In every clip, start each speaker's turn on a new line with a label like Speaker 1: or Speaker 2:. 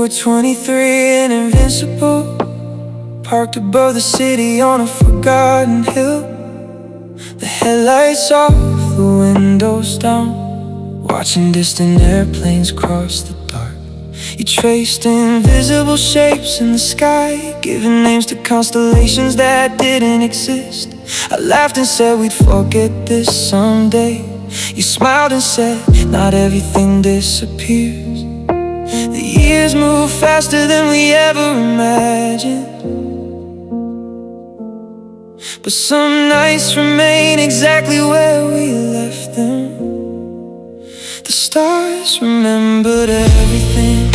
Speaker 1: were 23 and invincible, parked above the city on a forgotten hill. The headlights off, the windows down, watching distant airplanes cross the dark. You traced invisible shapes in the sky, giving names to constellations that didn't exist. I laughed and said we'd forget this someday. You smiled and said, not everything disappears. The years move faster than we ever imagined, but some nights remain exactly where we left them. The stars remembered everything,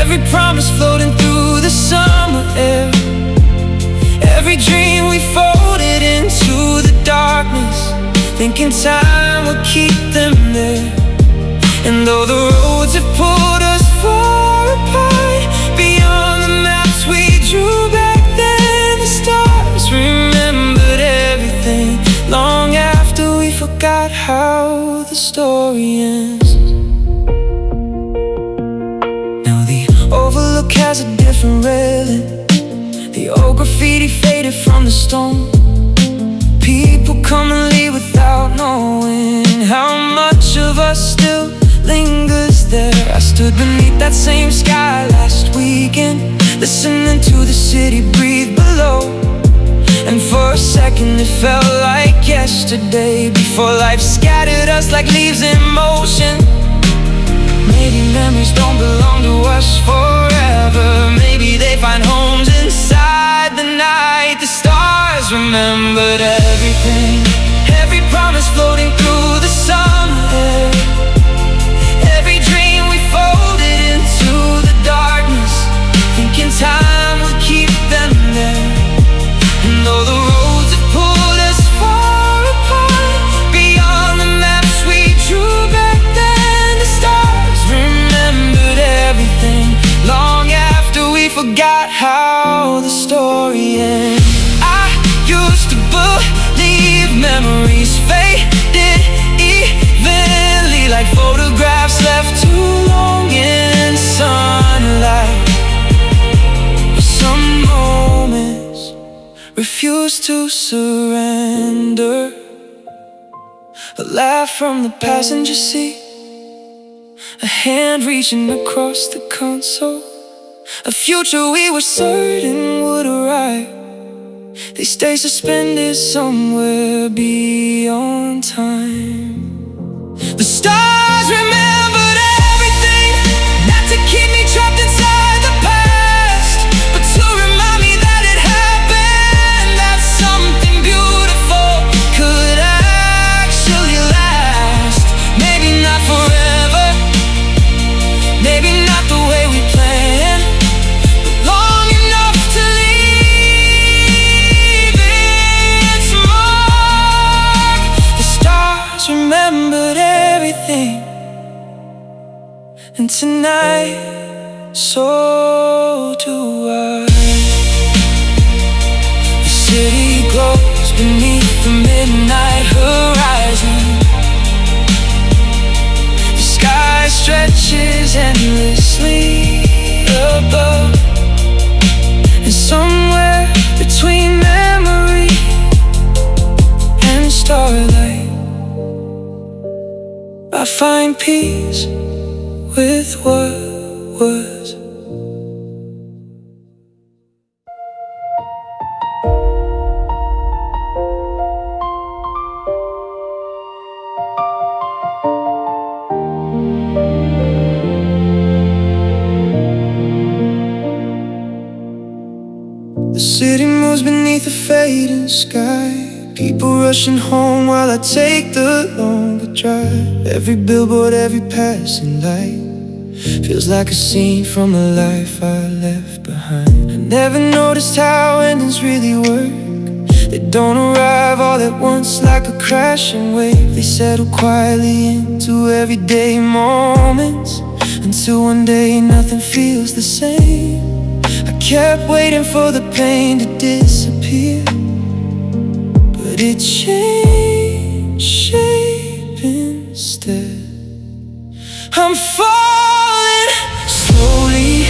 Speaker 1: every promise floating through the summer air, every dream we folded into the darkness, thinking time would keep them there. And though the roads have pulled us far apart, beyond the maps we drew back then, the stars remembered everything, long after we forgot how the story ends. Now the overlook has a different railing, the old graffiti faded from the stone. People come and leave without knowing how much of us still lingers there. I stood beneath that same sky last weekend, listening to the city breathe below. And for a second it felt like yesterday, before life scattered us like leaves in motion. Maybe memories don't belong to us forever, maybe they find homes inside the night. The stars remembered everything, every promise floating through the summer air, every dream we folded into the darkness, thinking time would keep them there. And though the roads have pulled us far apart, beyond the maps we drew back then, the stars remembered everything, long after we forgot how the story ends. I used to believe memories faded evenly, like photographs left too long in sunlight. But some moments refuse to surrender. A laugh from the passenger seat, a hand reaching across the console, a future we were certain would arrive. They stay suspended somewhere beyond time. The stars remembered everything, not to keep me trapped inside the past, but to remind me that it happened, that something beautiful could actually last. Maybe not forever, maybe not the way we planned, but long enough to leave its mark. The stars remembered everything, and tonight, so do I. The city glows beneath the midnight horizon, the sky stretches endlessly above, and somewhere between memory and starlight, I find peace with what was. The city moves beneath a fading sky, people rushing home while I take the longer drive. Every billboard, every passing light feels like a scene from a life I left behind. I never noticed how endings really work. They don't arrive all at once like a crashing wave. They settle quietly into everyday moments, until one day nothing feels the same. I kept waiting for the pain to disappear, but it changed shape instead. I'm falling slowly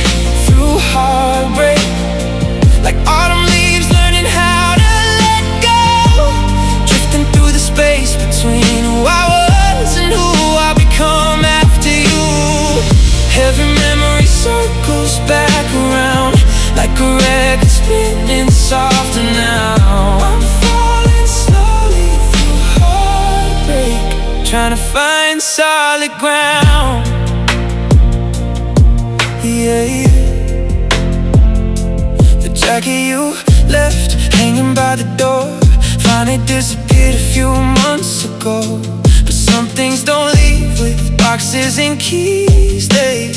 Speaker 1: find solid ground. Yeah. The jacket you left hanging by the door finally disappeared a few months ago. But some things don't leave with boxes and keys. They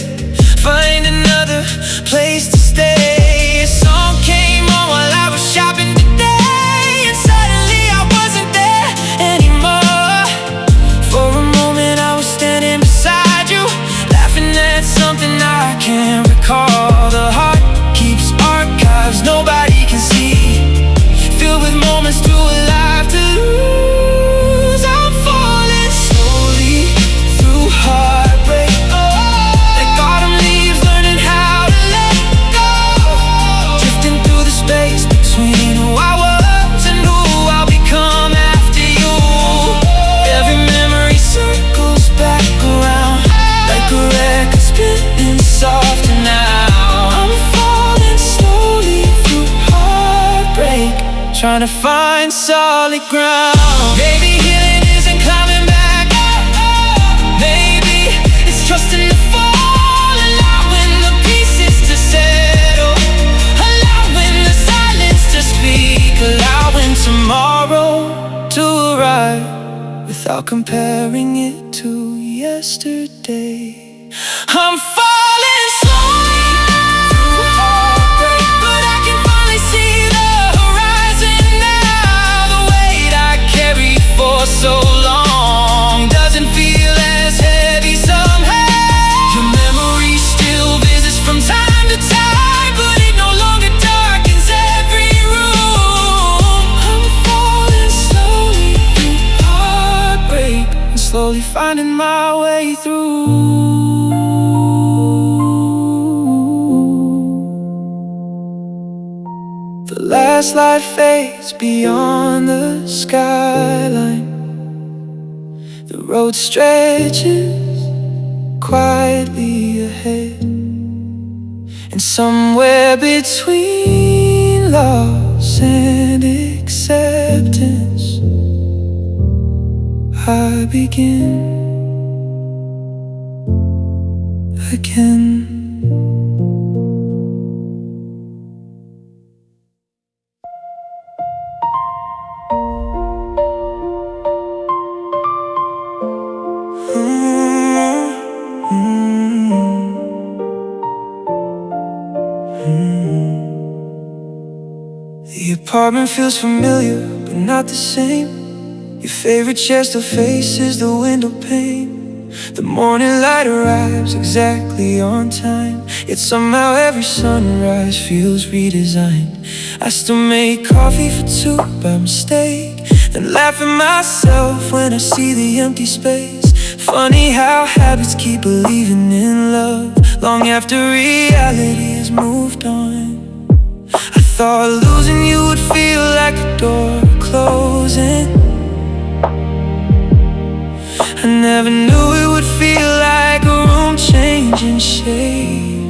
Speaker 1: find another place to stay. A song came on while I was shopping today, and suddenly I wasn't there anymore. For a moment I was standing beside you, laughing at something I can't recall. The heart keeps archives nobody can see, filled with moments too alive to lose. I'm falling slowly through heartbreak, like autumn leaves learning how to let go, drifting through the space between who I was and who I'll become after you. Every memory circles back around like a record spinning softer now. I'm falling slowly through heartbreak, trying to find solid ground. Maybe healing isn't climbing back, maybe it's trusting to fall, allowing the pieces to settle, allowing the silence to speak, allowing tomorrow to arrive without comparing it to yesterday. I'm falling slowly through heartbreak, but I can finally see the horizon now. The weight I carried for so long doesn't feel as heavy somehow. Your memory still visits from time to time, but it no longer darkens every room. I'm falling slowly through heartbreak and slowly finding my way through. The last light fades beyond the skyline. The road stretches quietly ahead, and somewhere between loss and acceptance I begin again. The apartment feels familiar, but not the same. Your favorite chair still faces the window pane. The morning light arrives exactly on time, yet somehow every sunrise feels redesigned. I still make coffee for two by mistake, then laugh at myself when I see the empty space. Funny how habits keep believing in love long after reality has moved on. I thought losing you would feel like a door closing. I never knew it would feel like a room changing shape.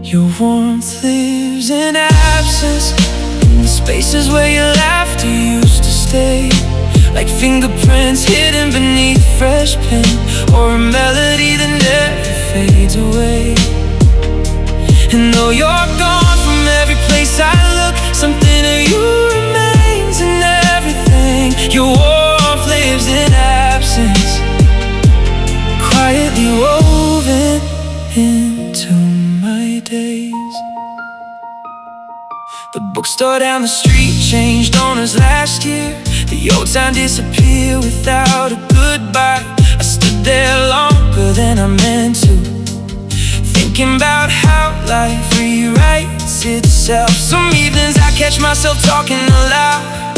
Speaker 1: Your warmth lives in absence, in the spaces where your laughter used to stay, like fingerprints hidden beneath fresh paint, or a melody that never fades away. And though you're gone from every place I look, something of you remains in everything. Your warmth lives in absence, quietly woven into my days. The bookstore down the street changed owners last year. The old sign disappeared without a goodbye. I stood there longer than I meant to, thinking about how life rewrites itself. Some evenings I catch myself talking aloud,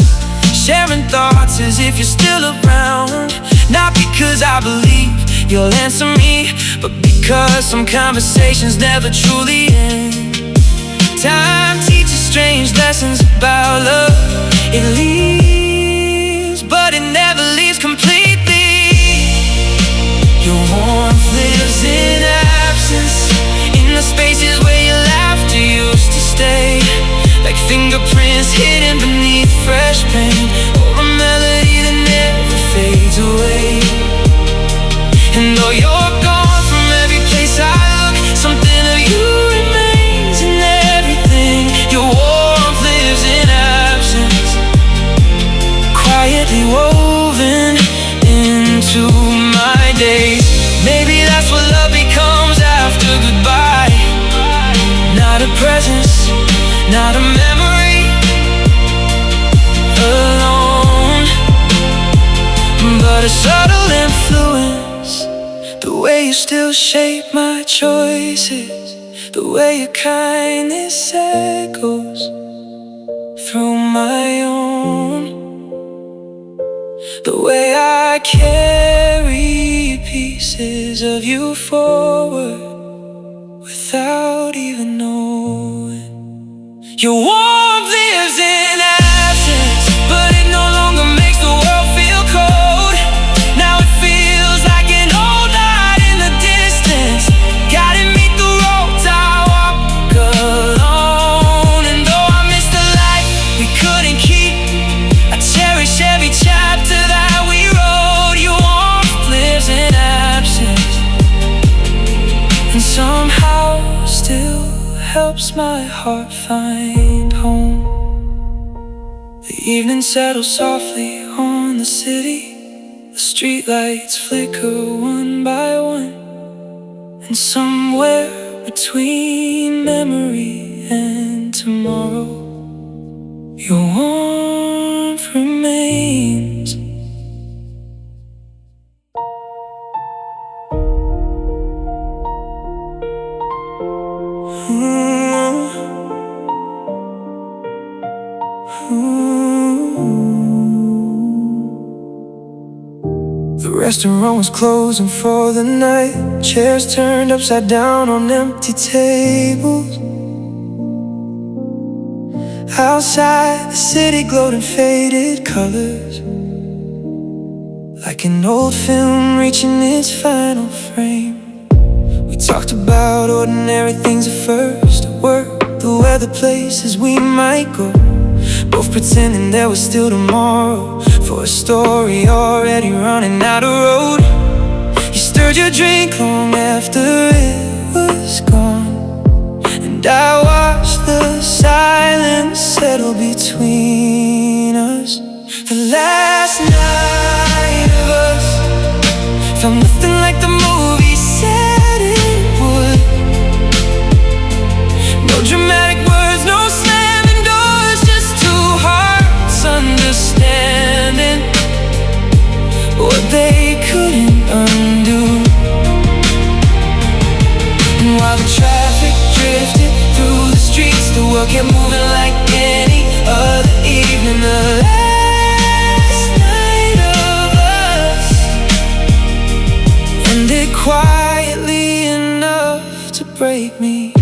Speaker 1: sharing thoughts as if you're still around. Not because I believe you'll answer me, but because some conversations never truly end. Time teaches strange lessons about love. It leaves, but it never leaves completely. Your warmth lives in absence, in the spaces where your laughter used to stay, like fingerprints hidden beneath fresh paint, or a melody that never fades away. promise, not a memory alone, but a subtle influence. The way you still shape my choices, the way your kindness echoes through my own, the way I carry pieces of you forward without even knowing. Your warmth lives in absence, but it no longer makes the world feel cold. Now it feels like an old night in the distance, guiding me through roads I walk alone. And though I missed the life we couldn't keep, I cherish every chapter that we wrote. Your warmth lives in absence, and somehow still helps my heart find home. The evening settles softly on the city, the streetlights flicker one by one, and somewhere between memory and tomorrow, your warmth remains. The restaurant was closing for the night, chairs turned upside down on empty tables. Outside, the city glowed in faded colors, like an old film reaching its final frame. We talked about ordinary things at first, at work, the weather, places we might go, both pretending there was still tomorrow, for a story already running out of road. You stirred your drink long after it was gone, and I watched the silence settle between us. The last night of us felt nothing like the movie said it would. No dramatic words, no slamming doors, just two hearts understanding what they couldn't undo. And while the traffic drifted through the streets, the world kept moving like any other evening. The last night of us ended quietly enough to break me.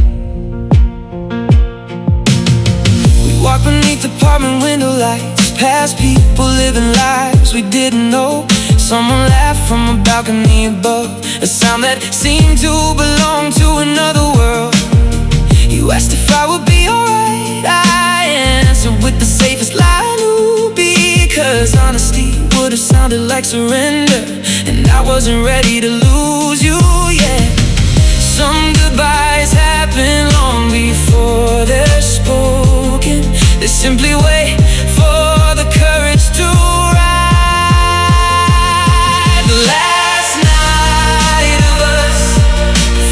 Speaker 1: We walked beneath apartment window lights, past people living lives we didn't know. Someone laughed from a balcony above, a sound that seemed to belong to another world. You asked if I would be alright, I answered with the safest lie I knew, because honesty would have sounded like surrender, and I wasn't ready to lose you yet. Some goodbyes happen long before they're spoken. They simply wait for the courage to ride. The last night of us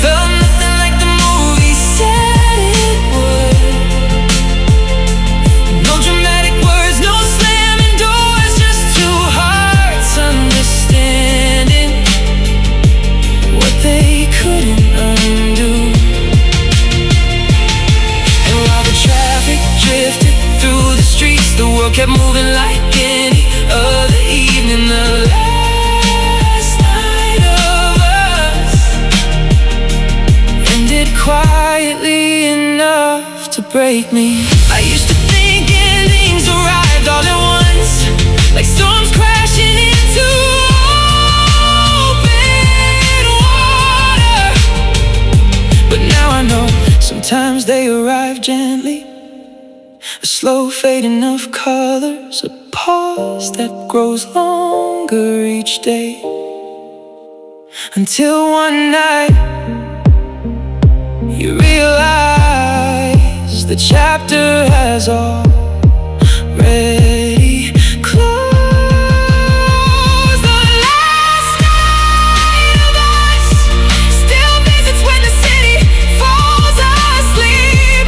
Speaker 1: felt nothing like the movie said it would. No dramatic words, no slamming doors, just two hearts understanding what they couldn't undo. And while the traffic drifted through the streets, the world kept moving like any other evening. The last night of us ended quietly enough to break me. I used to think endings arrived all at once, like storms crashing into open water. But now I know sometimes they arrive gently, a slow fading of colors, a pause that grows longer each day, until one night you realize the chapter has already closed. The last night of us still visits when the city falls asleep.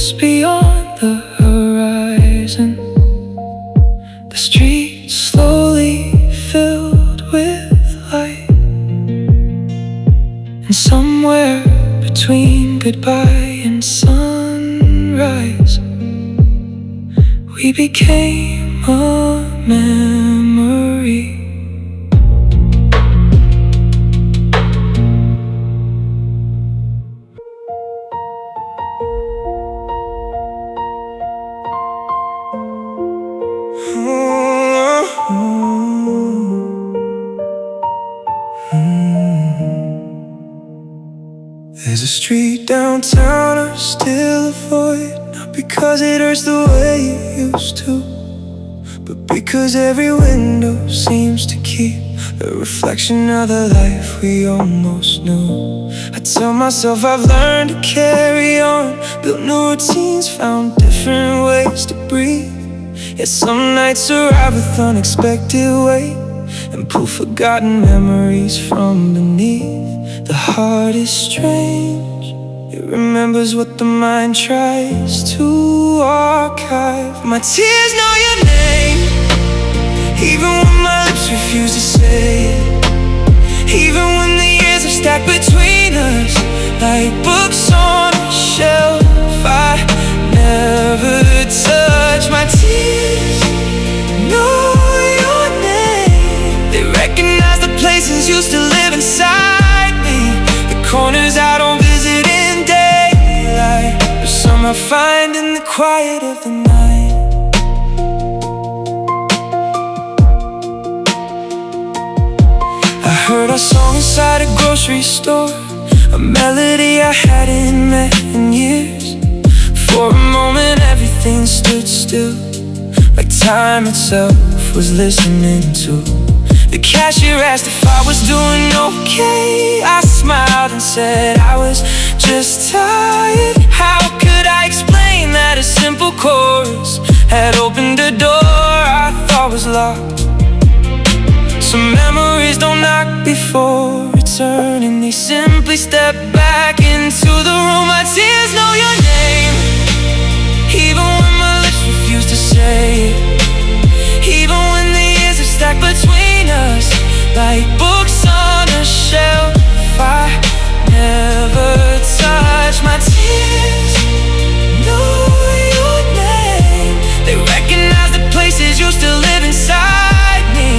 Speaker 1: just beyond the horizon. The streets slowly filled with light, and somewhere between goodbye and sunrise, we became a memory. There's a street downtown I still avoid, not because it hurts the way it used to, but because every window seems to keep a reflection of the life we almost knew. I tell myself I've learned to carry on, built new routines, found different ways to breathe. Yet some nights arrive with unexpected weight and pull forgotten memories from beneath. The heart is strange, it remembers what the mind tries to archive. My tears know your name, even when my lips refuse to say it. Even when the years are stacked between us like books on a shelf I never touch. My tears know your name, they recognize the places used to live inside me, the corners I don't visit in daylight, but some I find in the quiet of the night. I heard our song inside a grocery store, a melody I hadn't met in years. For a moment everything stood still, like time itself was listening to. The cashier asked if I was doing okay. I smiled and said I was just tired. How could I explain that a simple chorus had opened a door I thought was locked? Some memories don't knock before returning, they simply step back into the room. My tears know your name, even when my lips refuse to say it. Even when the years are stacked between us like books on a shelf I never touch. My tears know your name, they recognize the places used to live inside me,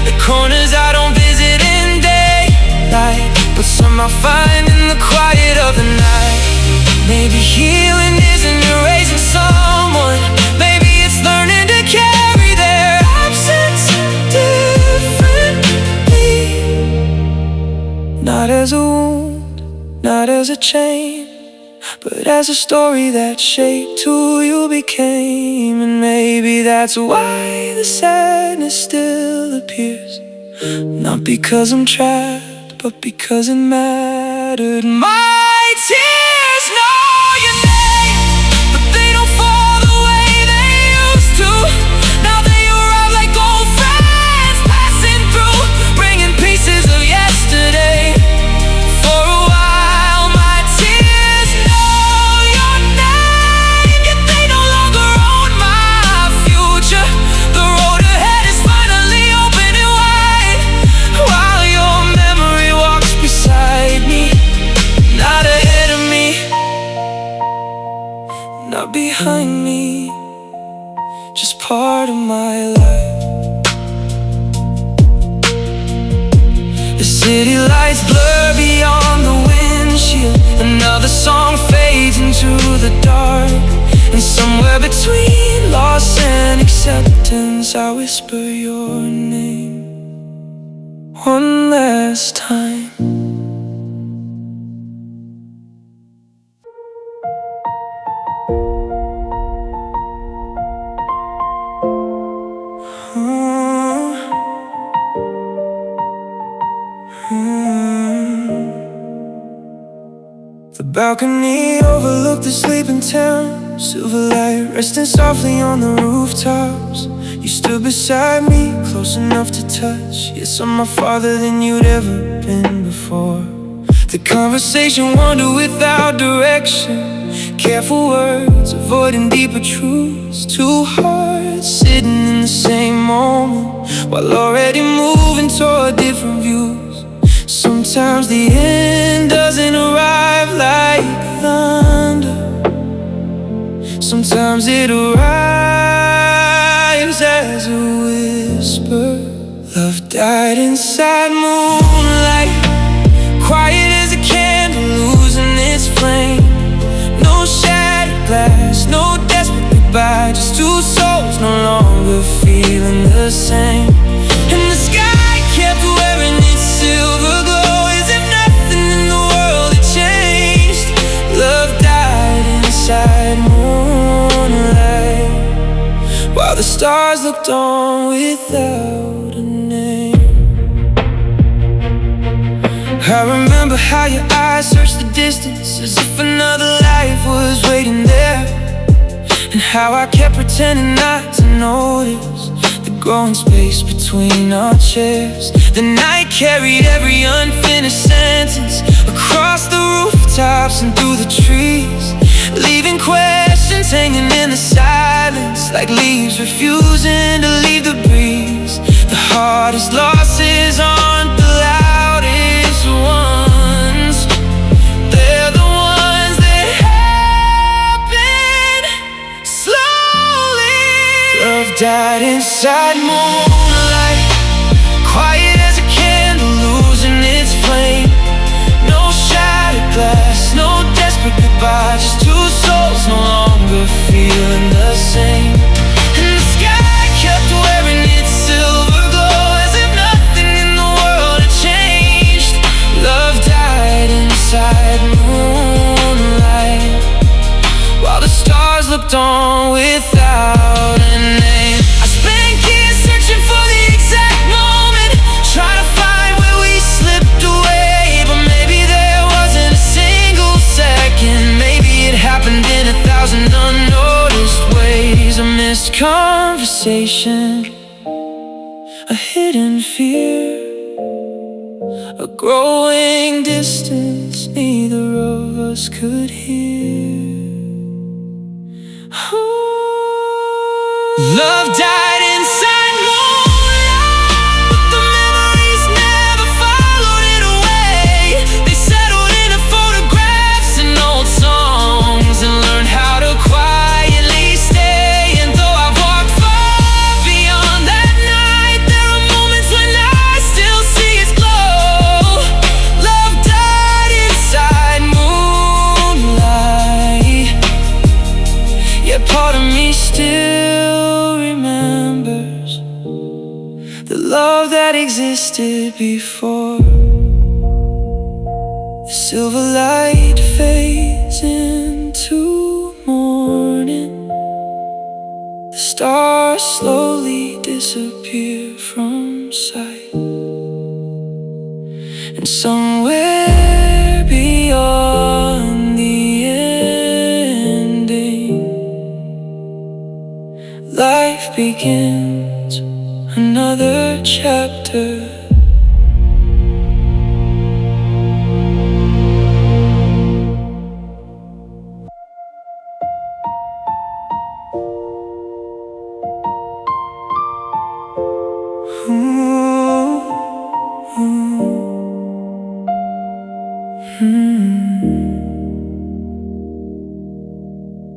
Speaker 1: the corners I don't visit in daylight, but some I find in the quiet of the night. Maybe healing isn't erasing someone, maybe it's learning to carry their absence differently. Not as a wound, not as a chain, but as a story that shaped who you became. And maybe that's why the sadness still appears, not because I'm trapped, but because it mattered. My tears know your name, but they don't fall the way they used to. Now they arrive like old friends passing through, bringing pieces of yesterday. For a while my tears know your name, yet they no longer own my future. The road ahead is finally open and wide, while your memory walks beside me. Not ahead of me, not behind me, just part of my life. The city lights blur beyond the windshield, another song fades into the dark, and somewhere between loss and acceptance I whisper your name one last time. The balcony overlooked the sleeping town, silver light resting softly on the rooftops. You stood beside me, close enough to touch, yet somehow farther than you'd ever been before. The conversation wandered without direction, Careful words, avoiding deeper truths. Two hearts sitting in the same moment, while already moving toward different views. Sometimes the end doesn't arrive like thunder. Sometimes it arrives as a whisper. Love died inside moonlight, quiet as a candle losing its flame. No shattered glass, no desperate goodbye, just two souls no longer feeling the same. And the sky kept wearing its silver glow, as if nothing in the world had changed. Love died inside moonlight, while the stars looked on without a name. I remember how your eyes searched the distance, as if another life was waiting there. And how I kept pretending not to notice the growing space between our chairs. The night carried every unfinished sentence across the rooftops and through the trees, leaving questions hanging in the silence, like leaves refusing to leave the breeze. The hardest losses aren't the loudest ones, they're the ones that happen slowly. Love died inside moonlight, quiet as a candle losing its flame. No shattered glass, no desperate goodbye, just two souls no longer feeling the same. And the sky kept wearing its silver glow, as if nothing in the world had changed. Love died inside moonlight, while the stars looked on without a name. I spent years searching for the exact moment, trying to find where we slipped away. But maybe there wasn't a single second, maybe it happened in 1,000 unnoticed ways. A missed conversation, a hidden fear, a growing distance neither of us could hear. Love died inside moonlight, but the memories never followed it away. They settled into photographs and old songs, and learned how to quietly stay. And though I've walked far beyond that night, there are moments when I still see its glow. Love died inside moonlight, yet part of me still remembers the love that existed before. The silver light fades into morning, the stars slowly disappear from sight, and somewhere beyond the ending, life begins another chapter.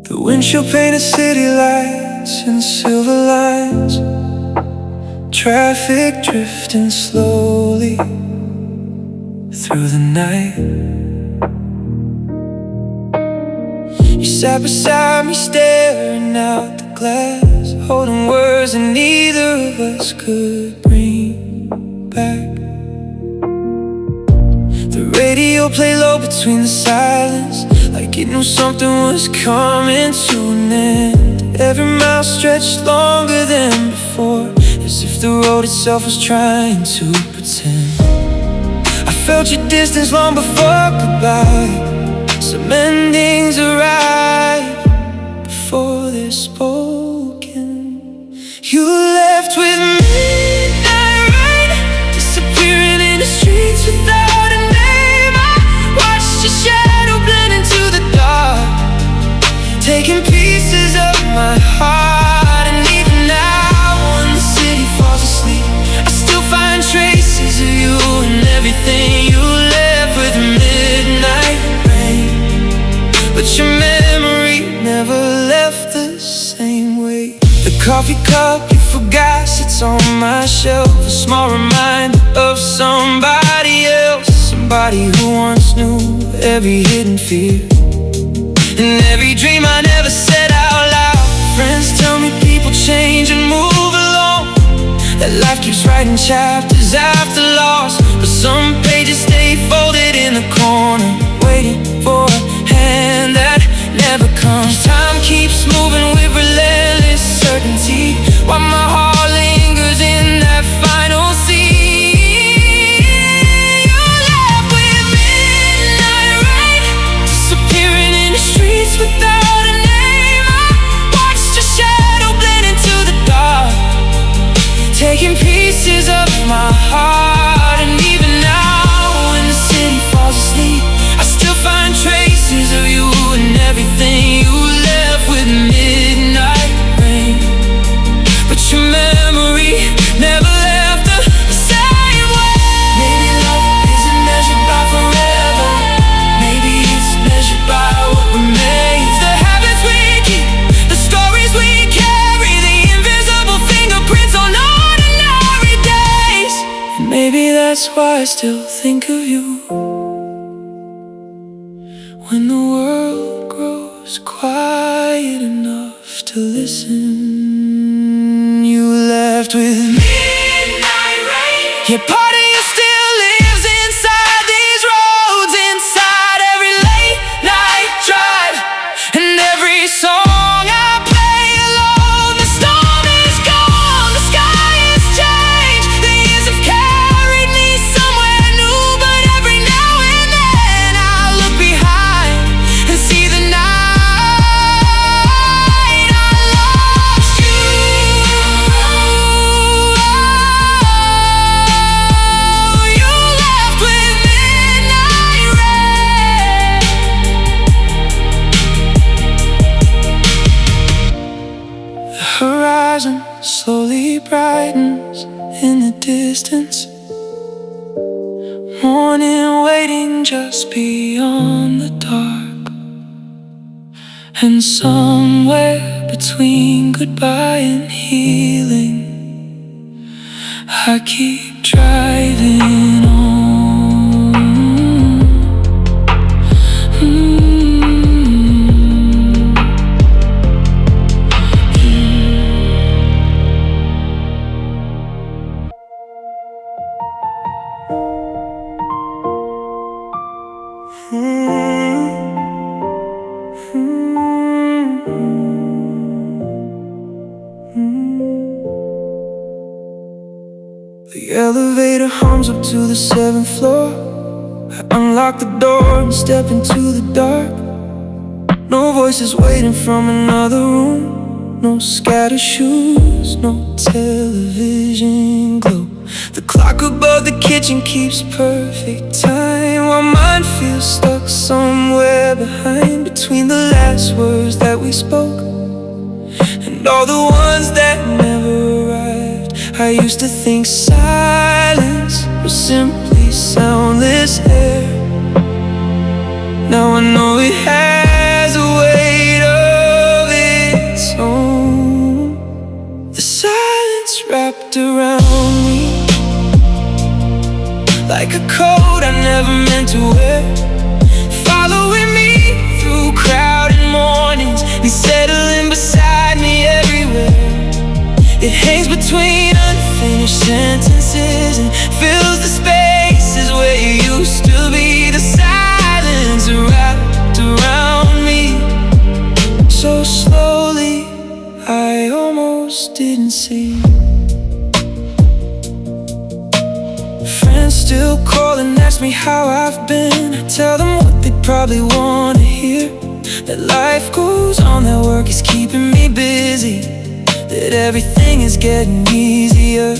Speaker 1: The windshield painted city lights and silver lines, traffic drifting slowly through the night. You sat beside me staring out the glass, holding words that neither of us could bring back. The radio played low between the silence, like it knew something was coming to an end. Every mile stretched longer than before, as if the road itself was trying to pretend. I felt your distance long before goodbye. Some endings arrive before they're spoken. You left with midnight rain, disappearing in the streets without a name. I watched your shadow blend into the dark, shelf, a small reminder of somebody else, somebody who once knew every hidden fear and every dream I never said out loud. Friends tell me people change and move along, that life keeps writing chapters after loss, but some pages stay folded in the corner, waiting for a hand that never comes. Time keeps moving with relentless certainty, while my heart lingers in that final scene. You're left with midnight rain, disappearing in the streets without a name. I watched your shadow blend into the dark, taking pieces of my heart. And even now when the city falls asleep, I still find traces of you and everything. You left with midnight rain, but your memory never left the same way. Maybe love isn't measured by forever, maybe it's measured by what remains. The habits we keep, the stories we carry, the invisible fingerprints on ordinary days. And maybe that's why I still think of you when the world grows quiet enough to listen. You left with midnight rain, yeah, part of you still lives inside these roads, inside every late night drive and every song I play alone. The storm is gone, the sky has changed, the years have carried me somewhere new, but every now and then I look behind and see the night I lost you. You left with midnight rain. The horizon slowly brightens in the distance, morning waiting just beyond the dark. And somewhere between goodbye and healing, I keep driving on. The elevator hums up to the 7th floor. I unlock the door and step into the dark. No voices waiting from another room, no scattered shoes, no television glow. The clock above the kitchen keeps perfect time, while mine feels stuck somewhere behind, between the last words that we spoke and all the ones that never arrived. I used to think silence was simply soundless air. Now I know it has a weight of its own. The silence wrapped around me like a coat I never meant to wear, following me through crowded mornings and settling beside me everywhere. It hangs between unfinished sentences and fills the spaces where you used to be. The silence wrapped around me so slowly I almost didn't see. Friends still call and ask me how I've been. I tell them what they probably want to hear, that life goes on, that work is keeping me busy, that everything is getting easier.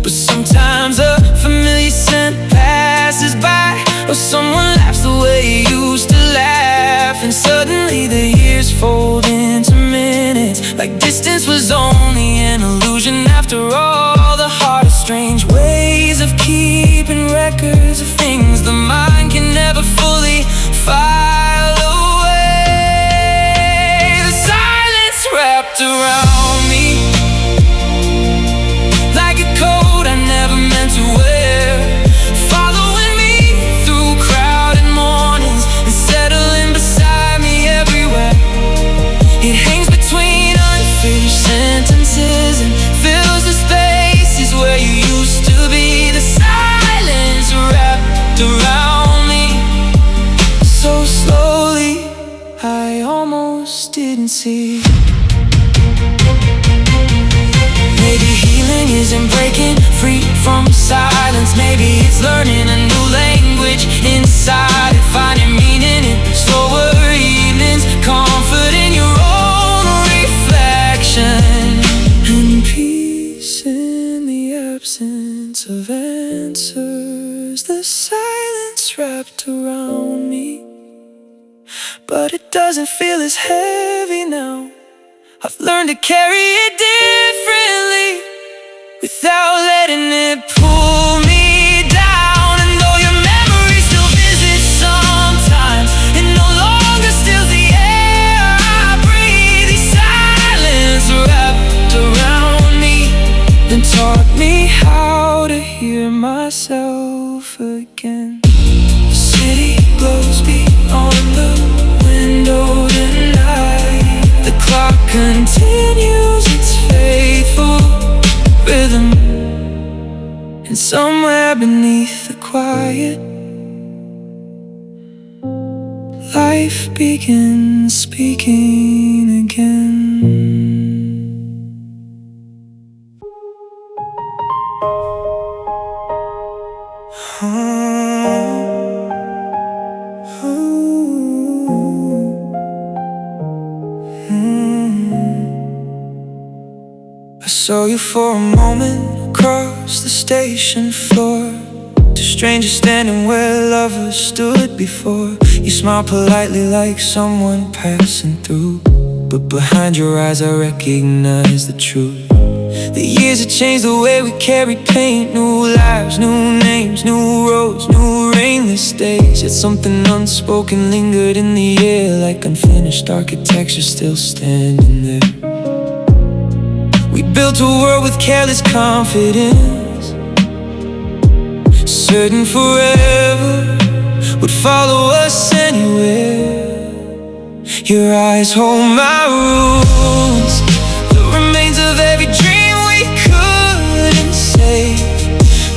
Speaker 1: But sometimes a familiar scent passes by, or someone laughs the way you used to laugh, and suddenly the years fold into minutes, like distance was only an illusion after all. The heart has strange ways of keeping records of things the mind can never fully file away. The silence wrapped around me like a cold absence of answers, the silence wrapped around me. But it doesn't feel as heavy now. I've learned to carry it differently, without letting it pull me down. And though your memory still visits sometimes, it no longer steals the air I breathe. These silence wrapped around me and taught me how to hear myself again. The city glows beyond the window tonight. The clock continues its faithful rhythm, and somewhere beneath the quiet, life begins speaking again. I saw you for a moment across the station floor, two strangers standing where lovers stood before. You smiled politely like someone passing through, but behind your eyes I recognize the truth. The years have changed the way we carry paint. New lives, new names, new roads, new rainless days. Yet something unspoken lingered in the air, like unfinished architecture still standing there. We built a world with careless confidence, certain forever would follow us anywhere. Your eyes hold my ruins, the remains of every dream we couldn't save.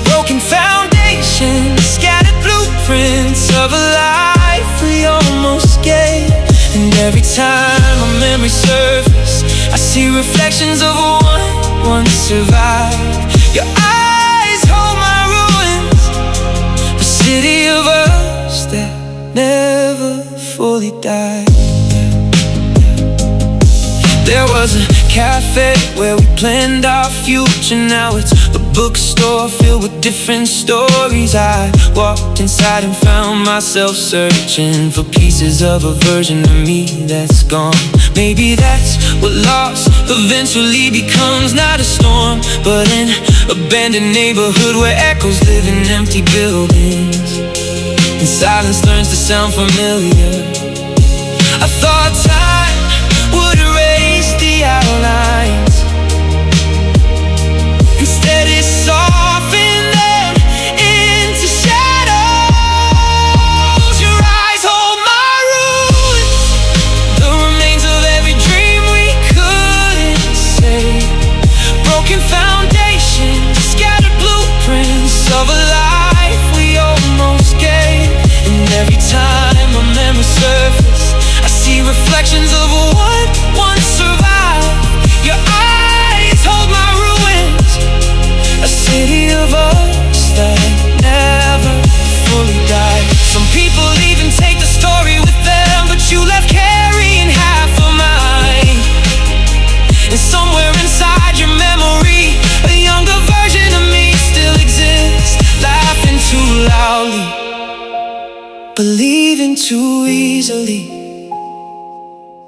Speaker 1: Broken foundations, scattered blueprints of a life we almost gave. And every time my memory surfaces, I see reflections of one once survived. Your eyes hold my ruins, a city of us that never fully died. There was a cafe where we planned our future. Now it's a bookstore filled with different stories. I walked inside and found myself searching for pieces of a version of me that's gone. Maybe that's what loss eventually becomes. Not a storm, but an abandoned neighborhood where echoes live in empty buildings, and silence learns to sound familiar. I thought time would erase the outlines, instead it softened them into shadows. Your eyes hold my ruins, the remains of every dream we couldn't save. Broken foundations, scattered blueprints of a life we almost gave. And every time a memory surfaces, I see reflections of what once survived. Your eyes hold my ruins, a city of us that never fully died. Some people even take the story with them, but you left carrying half of mine. And somewhere inside your memory, a younger version of me still exists, laughing too loudly, believing too easily,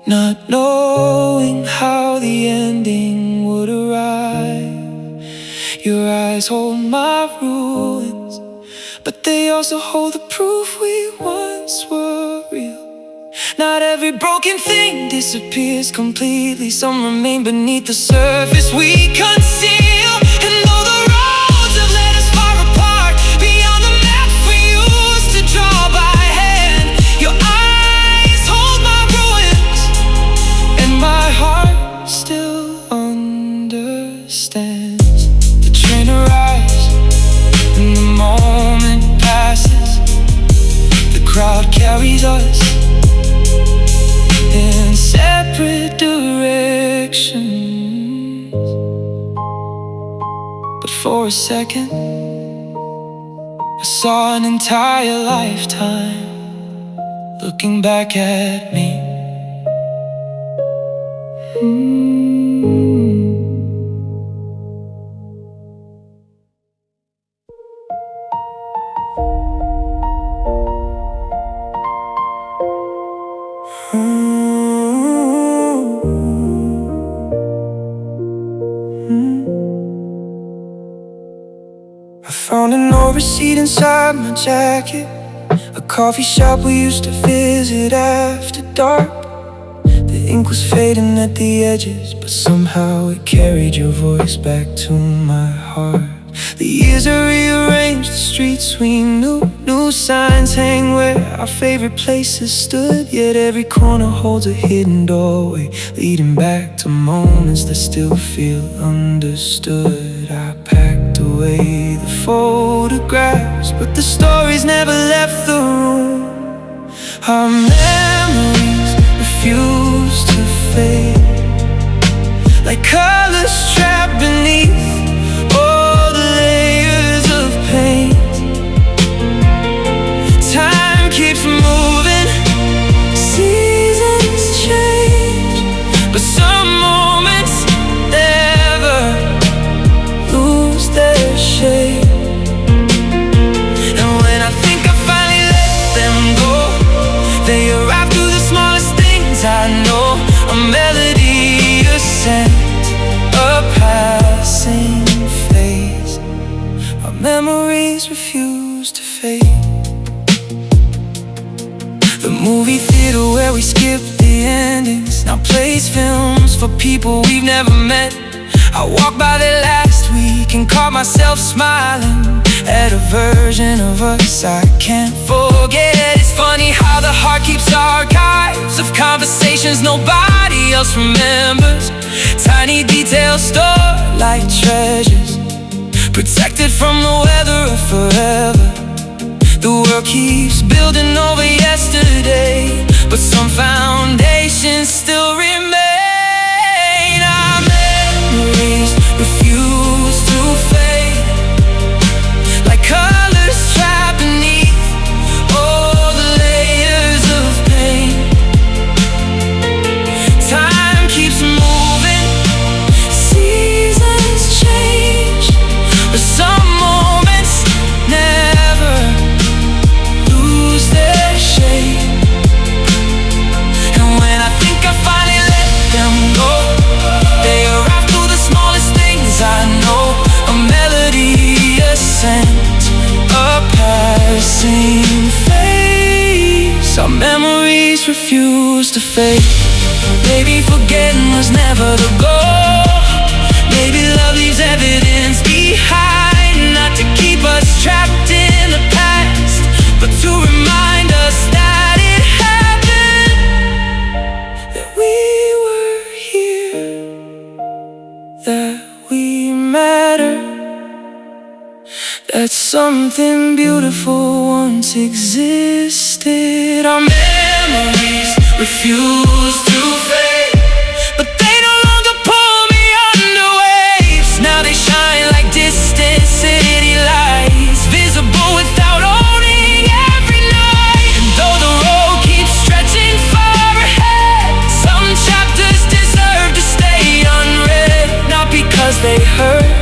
Speaker 1: not knowing how the ending would arrive. Your eyes hold my ruins, but they also hold the proof we once were real. Not every broken thing disappears completely. Some remain beneath the surface we conceal. And though the roads have led us far apart, beyond the map we used to draw by hand, your eyes hold my ruins, and my heart still understands. The train arrives and the moment passes. The crowd carries us in separate directions. But for a second, I saw an entire lifetime looking back at me. I found an old receipt inside my jacket, a coffee shop we used to visit after dark. The ink was fading at the edges, but somehow it carried your voice back to my heart. The years have rearranged the streets we knew. New signs hang where our favorite places stood, yet every corner holds a hidden doorway leading back to moments that still feel understood. I packed away the photographs, but the stories never left the room. Our memories refuse to fade, like colors trapped beneath all the layers of pain. Time keeps moving, seasons change, but some moments never lose their shape. And when I think I finally let them go, they arrive through the smallest things I know. A melody, a scent, a passing phase. Our memories refuse to fade. The movie theater where we skipped the endings now plays films for people we've never met. I walked by there last week and caught myself smiling at a version of us I can't forget. It's funny how the heart keeps archives of conversations nobody else remembers. Tiny details stored like treasures, protected from the weather of forever. The world keeps building over yesterday, but some foundations still remain. Our memories refuse to fade, like colors trapped beneath all the layers of pain. Time keeps moving, seasons change, but some moments never lose their shape. And when I think I finally let them go, they arrive through the smallest things I know. A melody, a scent, a passing phase. Our memories refuse to fade. Maybe forgetting was never the goal. Maybe love leaves evidence behind, not to keep us trapped in the past, but to remind us that it happened, that we were here, that we matter, that something beautiful once existed. Our memories refuse to fade, but they no longer pull me under waves. Now they shine like distant city lights, visible without owning every night. And though the road keeps stretching far ahead, some chapters deserve to stay unread. Not because they hurt,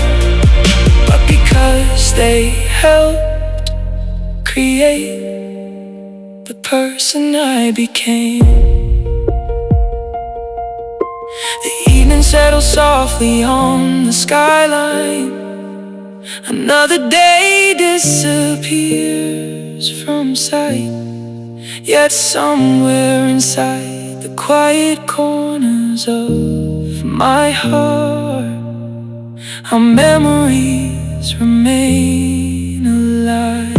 Speaker 1: but because they helped create the person I became. The evening settles softly on the skyline. Another day disappears from sight, yet somewhere inside the quiet corners of my heart, our memories remain alive.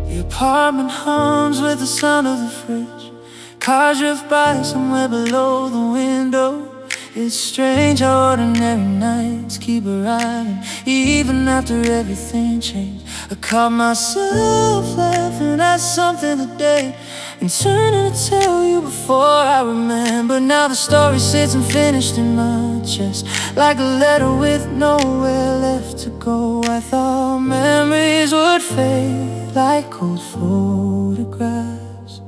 Speaker 1: The apartment hums with the sound of the fridge. Cars drift by somewhere below the window. It's strange how ordinary nights keep arriving, even after everything changed. I caught myself laughing at something today and turning to tell you before I remember. Now the story sits unfinished in my chest, like a letter with nowhere left to go. I thought memories were fade like old photographs.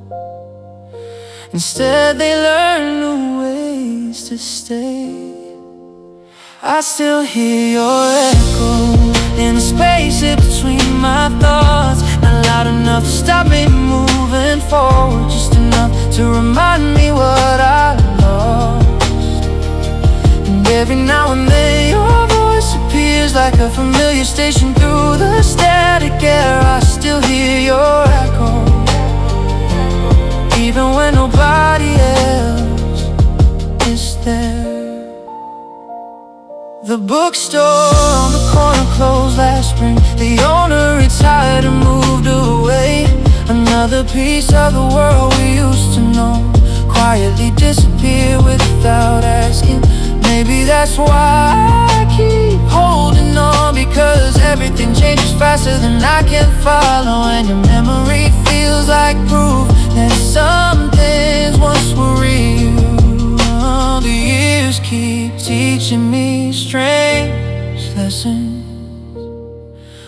Speaker 1: Instead they learn new ways to stay. I still hear your echo in the space in between my thoughts. Not loud enough to stop me moving forward, just enough to remind me what I lost. And every now and then your voice appears like a familiar station through the static air. I still hear your echo, even when nobody else is there. The bookstore on the corner closed last spring. The owner retired and moved away. Another piece of the world we used to know quietly disappeared without asking. Maybe that's why I keep holding on, because everything changes faster than I can follow. And your memory feels like proof that some things once were real. The years keep teaching me strange lessons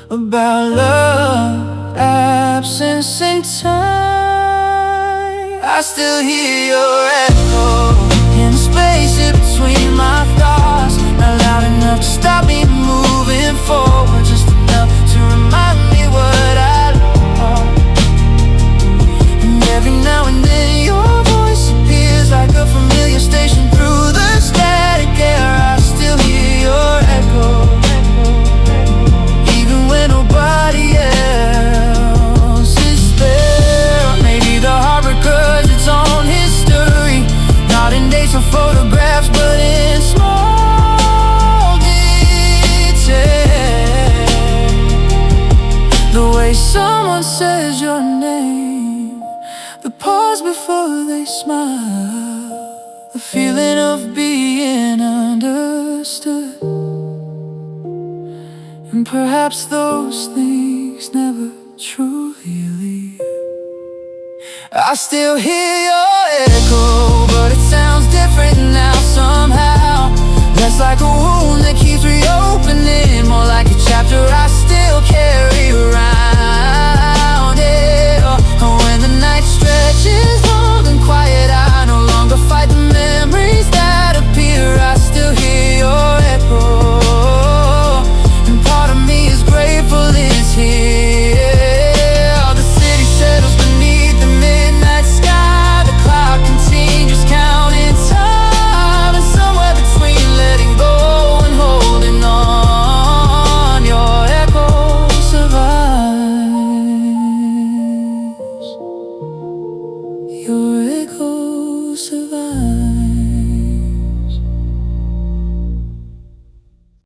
Speaker 1: about love, absence, and time. I still hear your echo in space in between my thoughts. Not loud enough to stop me moving forward, just enough to remind me what I lost. And every now and then your voice appears like a familiar station through the static air. I still hear your echo, even when nobody else is there. Maybe the heartbreak 'cause its own history, not in dates or photographs, but in small details. The way someone says your name, the pause before they smile, the feeling of being understood. And perhaps those things never truly leave. I still hear your echo, but it sounds different now somehow. Less like a wound that keeps reopening.